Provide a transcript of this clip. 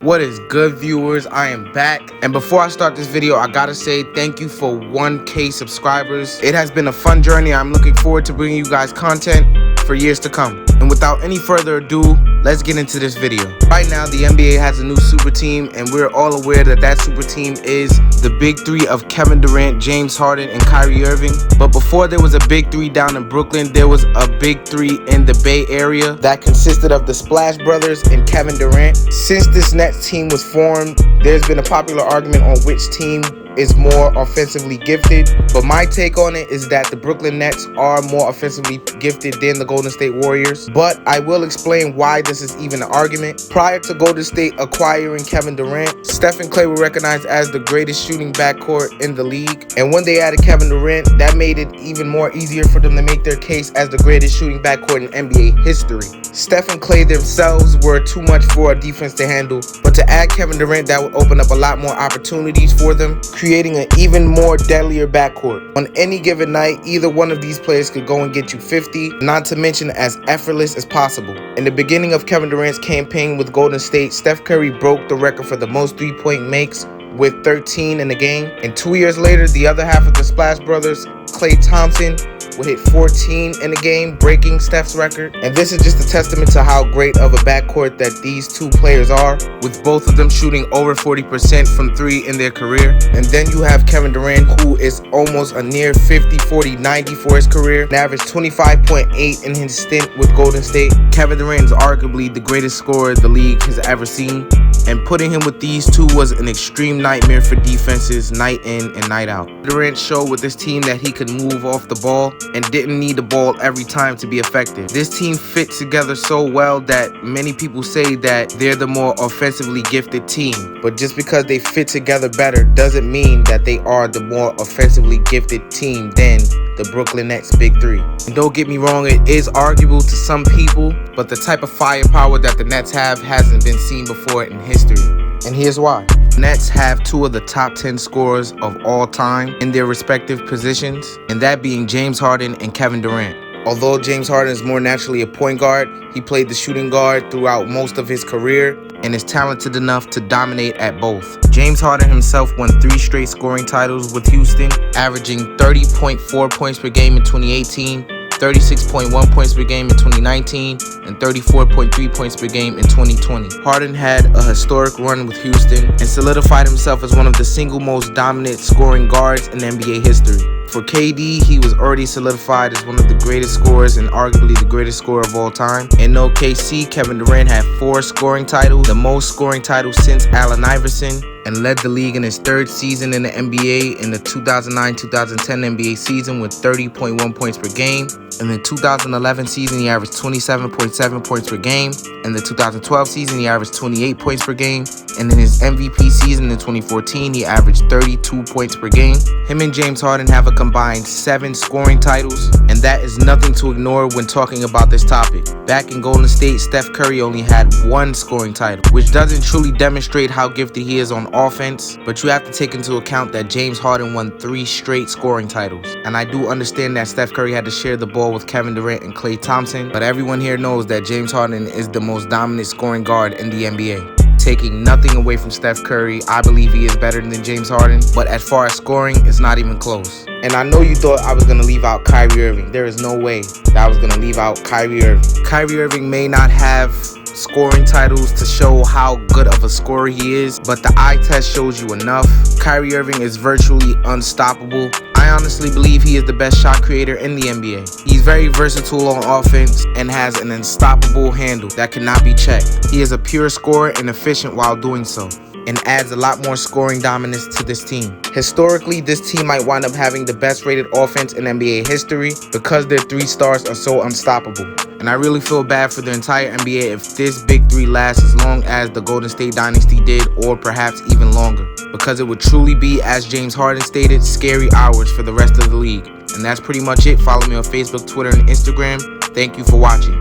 What is good, viewers? I am back, and before I start this video, I gotta say thank you for 1K subscribers. It has been a fun journey. I'm looking forward to bringing you guys content for years to come. And without any further ado, let's get into this video. Right now, the NBA has a new super team, and we're all aware that that super team is the big three of Kevin Durant, James Harden, and Kyrie Irving. But before there was a big three down in Brooklyn, there was a big three in the Bay Area that consisted of the Splash Brothers and Kevin Durant. Since this Nets team was formed, there's been a popular argument on which team is more offensively gifted, but my take on it is that the Brooklyn Nets are more offensively gifted than the Golden State Warriors. But I will explain why this is even an argument. Prior to Golden State acquiring Kevin Durant, Steph and Klay were recognized as the greatest shooting backcourt in the league, and when they added Kevin Durant, that made it even more easier for them to make their case as the greatest shooting backcourt in NBA history. Steph and Klay themselves were too much for a defense to handle, but to add Kevin Durant, that would open up a lot more opportunities for them, creating an even more deadlier backcourt. On any given night, either one of these players could go and get you 50, not to mention as effortless as possible. In the beginning of Kevin Durant's campaign with Golden State, Steph Curry broke the record for the most three-point makes with 13 in the game, and 2 years later, the other half of the Splash Brothers, Klay Thompson, would hit 14 in the game, breaking Steph's record. And this is just a testament to how great of a backcourt that these two players are, with both of them shooting over 40% from three in their career. And then you have Kevin Durant, who is almost a near 50-40-90 for his career, and averaged 25.8 in his stint with Golden State. Kevin Durant is arguably the greatest scorer the league has ever seen, and putting him with these two was an extreme nightmare for defenses night in and night out. Durant showed with this team that he could move off the ball and didn't need the ball every time to be effective. This team fit together so well that many people say that they're the more offensively gifted team. But just because they fit together better doesn't mean that they are the more offensively gifted team than the Brooklyn Nets Big Three. And don't get me wrong, it is arguable to some people, but the type of firepower that the Nets have hasn't been seen before in history. And here's why. Nets have two of the top 10 scorers of all time in their respective positions, and that being James Harden and Kevin Durant. Although James Harden is more naturally a point guard, he played the shooting guard throughout most of his career and is talented enough to dominate at both. James Harden himself won 3 straight scoring titles with Houston, averaging 30.4 points per game in 2018, 36.1 points per game in 2019, and 34.3 points per game in 2020. Harden had a historic run with Houston and solidified himself as one of the single most dominant scoring guards in NBA history. For KD, he was already solidified as one of the greatest scorers and arguably the greatest scorer of all time. In OKC, Kevin Durant had 4 scoring titles, the most scoring titles since Allen Iverson, and led the league in his 3rd season in the NBA in the 2009-2010 NBA season with 30.1 points per game. In the 2011 season, he averaged 27.7 points per game. In the 2012 season, he averaged 28 points per game. And in his MVP season in 2014, he averaged 32 points per game. Him and James Harden have a combined 7 scoring titles, and that is nothing to ignore when talking about this topic. Back in Golden State, Steph Curry only had 1 scoring title, which doesn't truly demonstrate how gifted he is on offense, but you have to take into account that James Harden won 3 straight scoring titles. And I do understand that Steph Curry had to share the ball with Kevin Durant and Klay Thompson, but everyone here knows that James Harden is the most dominant scoring guard in the NBA. Taking nothing away from Steph Curry, I believe he is better than James Harden, but as far as scoring, it's not even close. And I know you thought I was going to leave out Kyrie Irving. There is no way that I was going to leave out Kyrie Irving. Kyrie Irving may not have scoring titles to show how good of a scorer he is, but the eye test shows you enough. Kyrie Irving is virtually unstoppable. I honestly believe he is the best shot creator in the NBA. He's very versatile on offense and has an unstoppable handle that cannot be checked. He is a pure scorer and efficient while doing so, and adds a lot more scoring dominance to this team. Historically, this team might wind up having the best rated offense in NBA history because their 3 stars are so unstoppable. And I really feel bad for the entire NBA if this big three lasts as long as the Golden State dynasty did, or perhaps even longer, because it would truly be, as James Harden stated, scary hours for the rest of the league. And that's pretty much it. Follow me on Facebook, Twitter, and Instagram. Thank you for watching.